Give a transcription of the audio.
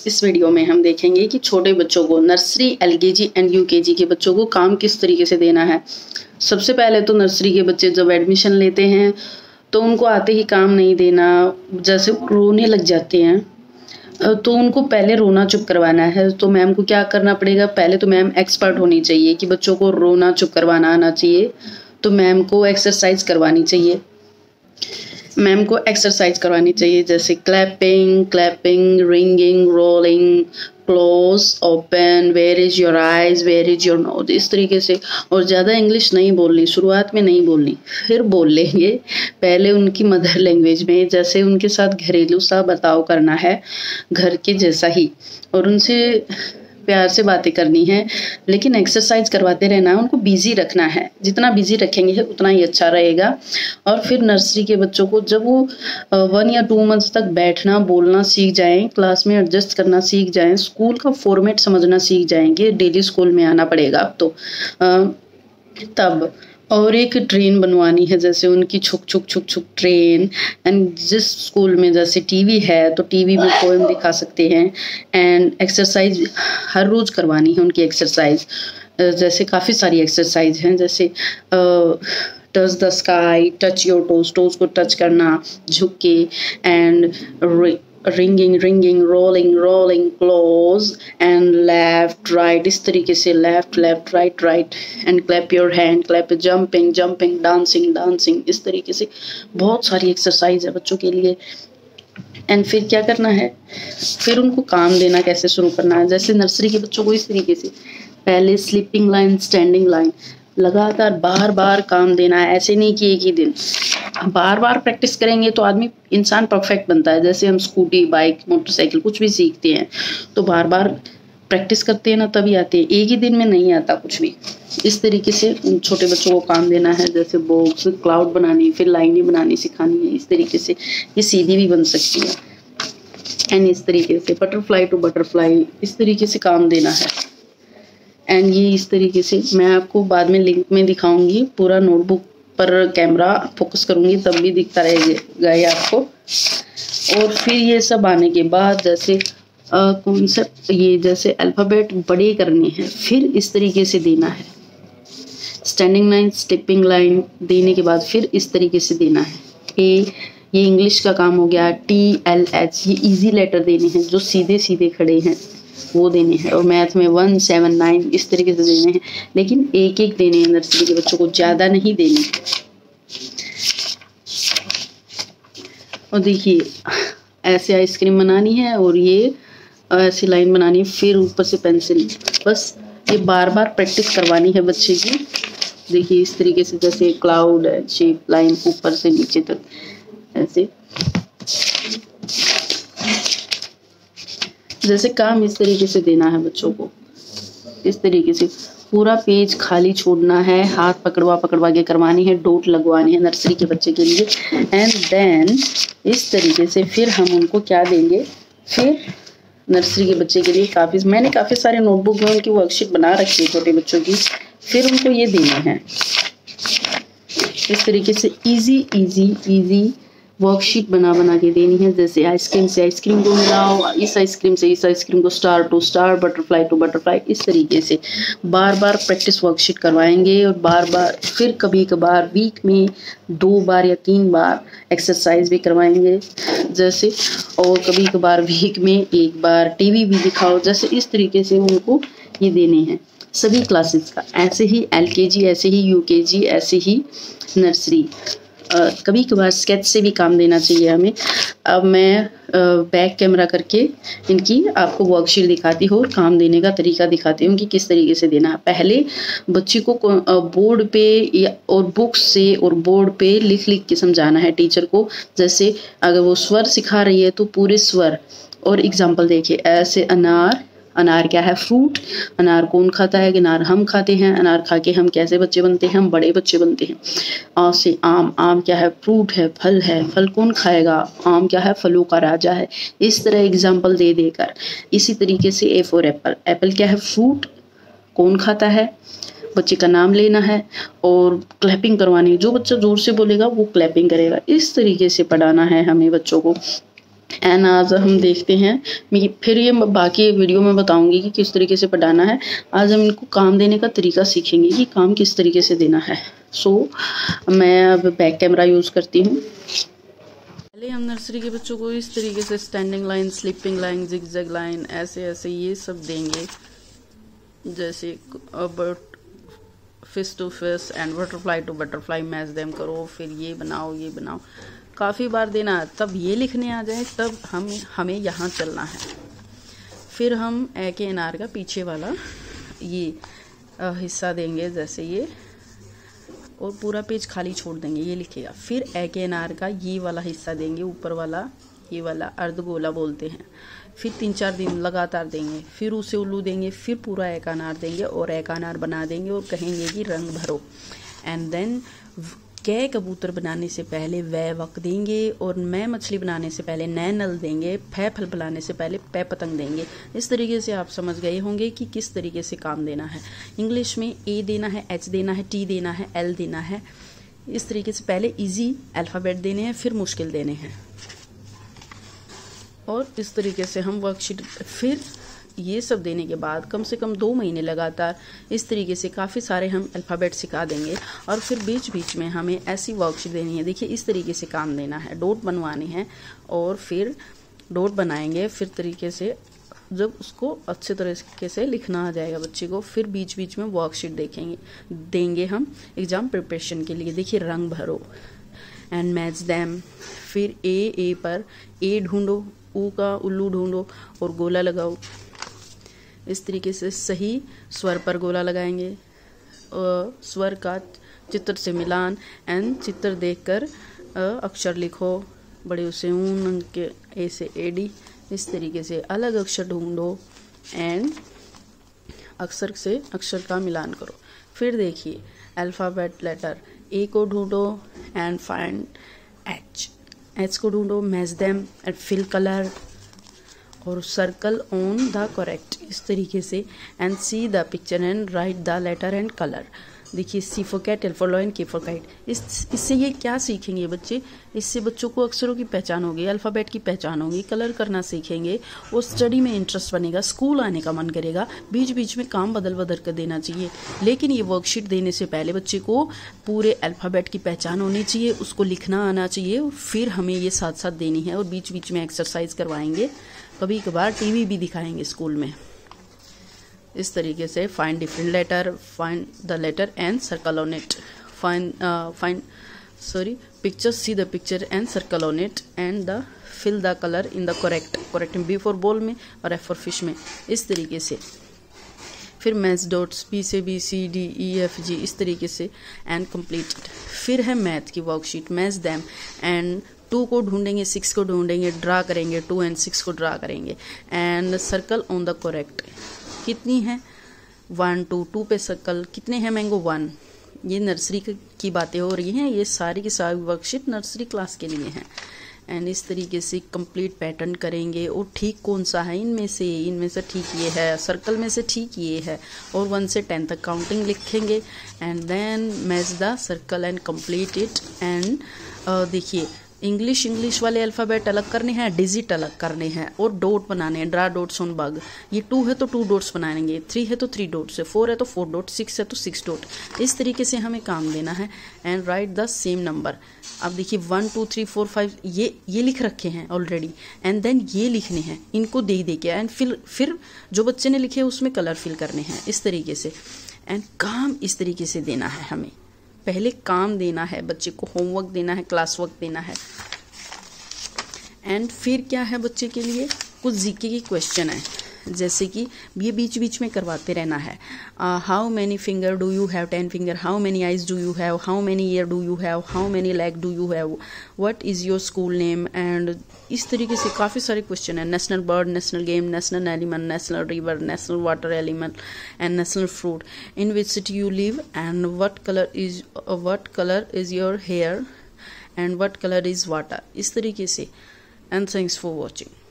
इस वीडियो में हम देखेंगे कि छोटे बच्चों को नर्सरी, एलकेजी एंड यूकेजी के बच्चों को काम किस तरीके से देना है। सबसे पहले तो नर्सरी के बच्चे जब एडमिशन लेते हैं तो उनको आते ही काम नहीं देना, जैसे रोने लग जाते हैं तो उनको पहले रोना चुप करवाना है। तो मैम को क्या करना पड़ेगा, पहले तो मैम एक्सपर्ट होनी चाहिए कि बच्चों को रोना चुप करवाना आना चाहिए। तो मैम को एक्सरसाइज करवानी चाहिए, जैसे clapping, ringing, rolling, close, open, where is your eyes, where is your nose, इस तरीके से। और ज़्यादा इंग्लिश नहीं बोलनी, शुरुआत में नहीं बोलनी, फिर बोल लेंगे। पहले उनकी मदर लैंग्वेज में, जैसे उनके साथ घरेलू सा बर्ताव करना है, घर के जैसा ही, और उनसे प्यार से बातें करनी है। लेकिन एक्सरसाइज करवाते रहना है, उनको बिजी रखना है। जितना बिजी रखेंगे उतना ही अच्छा रहेगा। और फिर नर्सरी के बच्चों को जब वो 1 या 2 मंथ्स तक बैठना बोलना सीख जाएं, क्लास में एडजस्ट करना सीख जाएं, स्कूल का फॉर्मेट समझना सीख जाएंगे, डेली स्कूल में आना पड़ेगा अब तो तब। और एक ट्रेन बनवानी है, जैसे उनकी छुक छुक ट्रेन। एंड जिस स्कूल में जैसे टीवी है तो टीवी में पोएम दिखा सकते हैं। एंड एक्सरसाइज हर रोज़ करवानी है उनकी एक्सरसाइज। जैसे काफ़ी सारी एक्सरसाइज हैं, जैसे touch the sky, touch your toes, toes को टच करना झुक के, and ringing, rolling, close and left right, इस तरीके से left right, and clap your hand, clap, jumping, dancing, इस तरीके से बहुत सारी एक्सरसाइज है बच्चों के लिए। एंड फिर क्या करना है, फिर उनको काम देना कैसे शुरू करना है। जैसे नर्सरी के बच्चों को इस तरीके से पहले स्लीपिंग लाइन, स्टैंडिंग लाइन, लगातार बार काम देना है। ऐसे नहीं कि एक ही दिन, बार प्रैक्टिस करेंगे तो आदमी, इंसान परफेक्ट बनता है। जैसे हम स्कूटी, बाइक, मोटरसाइकिल कुछ भी सीखते हैं तो बार प्रैक्टिस करते हैं ना, तभी आते हैं, एक ही दिन में नहीं आता कुछ भी। इस तरीके से छोटे बच्चों को काम देना है, जैसे बॉक्स, क्लाउड बनानी, फिर लाइनें बनानी सिखानी है। इस तरीके से ये सीधी भी बन सकती है। एंड इस तरीके से बटरफ्लाई टू बटरफ्लाई, इस तरीके से काम देना है। एंड ये इस तरीके से मैं आपको बाद में लिंक में दिखाऊंगी, पूरा नोटबुक पर कैमरा फोकस करूंगी तब भी दिखता रहेगा ये आपको। और फिर ये सब आने के बाद जैसे कॉन्सेप्ट, ये जैसे अल्फ़ाबेट बड़े करने हैं, फिर इस तरीके से देना है। स्टैंडिंग लाइन, स्टेपिंग लाइन देने के बाद फिर इस तरीके से देना है। ये इंग्लिश का काम हो गया। TLH, ये इजी लेटर देने हैं, जो सीधे खड़े हैं वो देने हैं। और मैथ में 1, 7, 9 इस तरीके से देने हैं, लेकिन एक देने हैं नर्सरी के बच्चों को, ज़्यादा नहीं देने। और देखिए ऐसे आइसक्रीम बनानी है और ये ऐसी लाइन बनानी है, फिर ऊपर से पेंसिल। बस ये बार प्रैक्टिस करवानी है बच्चे की। देखिए इस तरीके से, जैसे क्लाउड है, शेप लाइन ऊपर से नीचे तक, ऐसे जैसे काम इस तरीके से देना है बच्चों को। इस तरीके से पूरा पेज खाली छोड़ना है, हाथ पकड़वा के करवानी है, डॉट लगवानी है नर्सरी के बच्चे के लिए। एंड देन इस तरीके से फिर हम उनको क्या देंगे, फिर नर्सरी के बच्चे के लिए मैंने काफ़ी सारे नोटबुक में उनकी वर्कशीट बना रखी है छोटे बच्चों की, फिर उनको ये देना है। इस तरीके से इजी वर्कशीट बना के देनी है। जैसे आइसक्रीम से आइसक्रीम को मिलाओ, इस आइसक्रीम से इस आइसक्रीम को, star to star, butterfly to butterfly, इस तरीके से बार प्रैक्टिस वर्कशीट करवाएंगे। और बार फिर कभी कभार वीक में 2 बार या 3 बार एक्सरसाइज भी करवाएंगे जैसे। और कभी कभार वीक में 1 बार टीवी भी दिखाओ, जैसे इस तरीके से उनको ये देने हैं सभी क्लासेस का। ऐसे ही LKG, ऐसे ही UKG, ऐसे ही नर्सरी। कभी कभार स्केच से भी काम देना चाहिए हमें। अब मैं बैक कैमरा करके इनकी आपको वर्कशीट दिखाती हूँ और काम देने का तरीका दिखाती हूँ कि किस तरीके से देना है। पहले बच्चे को बोर्ड पे और बुक्स से और बोर्ड पे लिख के समझाना है टीचर को। जैसे अगर वो स्वर सिखा रही है तो पूरे स्वर और एग्जाम्पल देखिए। ऐसे अनार क्या है, फ्रूट। अनार कौन खाता है, अनार हम खाते हैं। अनार खा के हम कैसे बच्चे बनते हैं, हम बड़े बच्चे बनते हैं। आ से आम क्या है, फ्रूट है, फल कौन खाएगा, आम क्या है, फलों का राजा है। इस तरह एग्जाम्पल दे देकर, इसी तरीके से A फॉर एप्पल, एप्पल क्या है, फ्रूट, कौन खाता है, बच्चे का नाम लेना है और क्लैपिंग करवानी है। जो बच्चा जोर से बोलेगा वो क्लैपिंग करेगा। इस तरीके से पढ़ाना है हमें बच्चों को। एंड आज हम देखते हैं, मैं फिर ये बाकी वीडियो में बताऊंगी कि किस तरीके से पढ़ाना है। आज हम इनको काम देने का तरीका सीखेंगे कि काम किस तरीके से देना है। मैं अब बैक कैमरा यूज़ करती हूँ। पहले हम नर्सरी के बच्चों को इस तरीके से standing line, sleeping line, zigzag line, ऐसे ऐसे ये सब देंगे, जैसे fish to fish and butterfly to butterfly, match them करो, फिर ये बनाओ काफ़ी बार देना, तब ये लिखने आ जाए, तब हमें यहाँ चलना है। फिर हम ए के एन आर का पीछे वाला ये हिस्सा देंगे, जैसे ये, और पूरा पेज खाली छोड़ देंगे, ये लिखेगा। फिर ए के एन आर का ये वाला हिस्सा देंगे, ऊपर वाला, ये वाला अर्धगोला बोलते हैं। फिर 3-4 दिन लगातार देंगे, फिर उसे उल्लू देंगे, फिर पूरा एक अनार देंगे और एक अनार बना देंगे और कहेंगे कि रंग भरो। एंड देन कै कबूतर बनाने से पहले वह वक देंगे, और मैं मछली बनाने से पहले नए नल देंगे, फै फल बनाने से पहले पै पतंग देंगे। इस तरीके से आप समझ गए होंगे कि किस तरीके से काम देना है। इंग्लिश में ए देना है, एच देना है, टी देना है, एल देना है। इस तरीके से पहले इजी अल्फ़ाबेट देने हैं, फिर मुश्किल देने हैं। और इस तरीके से हम वर्कशीट, फिर ये सब देने के बाद कम से कम 2 महीने लगातार इस तरीके से काफ़ी सारे हम अल्फ़ाबेट सिखा देंगे। और फिर बीच बीच में हमें ऐसी वर्कशीट देनी है, देखिए इस तरीके से काम देना है, डॉट बनवाने हैं, और फिर डॉट बनाएंगे, फिर तरीके से जब उसको अच्छे तरीके से लिखना आ जाएगा बच्चे को, फिर बीच बीच में वर्कशीट देंगे हम एग्ज़ाम प्रिपरेशन के लिए। देखिए रंग भरो एंड मैच दैम, फिर ए पर ए ढूंढो, ऊ का उल्लू ढूंढो और गोला लगाओ। इस तरीके से सही स्वर पर गोला लगाएंगे, स्वर का चित्र से मिलान, एंड चित्र देखकर अक्षर लिखो, बड़े उसे ऊन के ए से एडी, इस तरीके से अलग अक्षर ढूंढो एंड अक्षर से अक्षर का मिलान करो। फिर देखिए अल्फ़ाबेट लेटर, ए को ढूंढो एंड फाइंड एच को ढूंढो, match them and fill colour और सर्कल ऑन द करेक्ट, इस तरीके से, and see the picture and write the letter and colour. देखिए C for cat, L for lion, K for kite. इससे ये क्या सीखेंगे बच्चे, इससे बच्चों को अक्षरों की पहचान होगी, अल्फ़ाबेट की पहचान होगी, कलर करना सीखेंगे और स्टडी में इंटरेस्ट बनेगा, स्कूल आने का मन करेगा। बीच बीच में काम बदल कर देना चाहिए, लेकिन ये वर्कशीट देने से पहले बच्चे को पूरे अल्फ़ाबेट की पहचान होनी चाहिए, उसको लिखना आना चाहिए, और फिर हमें ये साथ साथ देनी है। और बीच बीच में एक्सरसाइज करवाएंगे, कभी कभार टीवी भी दिखाएंगे स्कूल में। इस तरीके से find different letter, find the letter and circle on it, picture, see the picture and circle on it, and the fill the colour in the correct B for ball में और F for fish में, इस तरीके से। फिर match dots, B से B, C D E F G, इस तरीके से, एंड कंप्लीटेड। फिर है मैथ की वर्कशीट, मैच दैम एंड 2 को ढूंढेंगे, 6 को ढूंढेंगे, ड्रा करेंगे, 2 and 6 को ड्रा करेंगे, and circle on the correct. कितनी है 1 2 पे सर्कल, कितने हैं मैंगो 1। ये नर्सरी की बातें हो रही हैं, ये सारी की सारी वर्कशीट नर्सरी क्लास के लिए हैं। एंड इस तरीके से कंप्लीट पैटर्न करेंगे, और ठीक कौन सा है इनमें से ठीक ये है, सर्कल में से ठीक ये है, और 1 से 10 तक काउंटिंग लिखेंगे, and then match the circle and complete it. And देखिए इंग्लिश वाले अल्फ़ाबेट अलग करने हैं, डिजिट अलग करने हैं, और डॉट बनाने हैं, ड्रा डॉट्स ऑन बग। ये 2 है तो 2 डॉट्स बनाएंगे, 3 है तो 3 डॉट्स, 4 है तो 4 डॉट, 6 है तो 6 डॉट। इस तरीके से हमें काम देना है। And write the same number. अब देखिए 1 2 3 4 5 ये लिख रखे हैं ऑलरेडी, एंड देन ये लिखने हैं, इनको दे के, एंड फिर जो बच्चे ने लिखे उसमें कलर फिल करने हैं, इस तरीके से। एंड काम इस तरीके से देना है हमें, पहले काम देना है बच्चे को, होमवर्क देना है, क्लास वर्क देना है। एंड फिर क्या है बच्चे के लिए, कुछ जीके की क्वेश्चन है, जैसे कि ये बीच बीच में करवाते रहना है। How many finger do you have, 10 finger. How many eyes do you have, how many ear do you have, how many leg do you have, what is your school name. And इस तरीके से काफ़ी सारे question है। National bird, national game, national animal, national river, national water element and national fruit, in which city you live, and what colour is your hair, and what colour is water. इस तरीके से। And thanks for watching.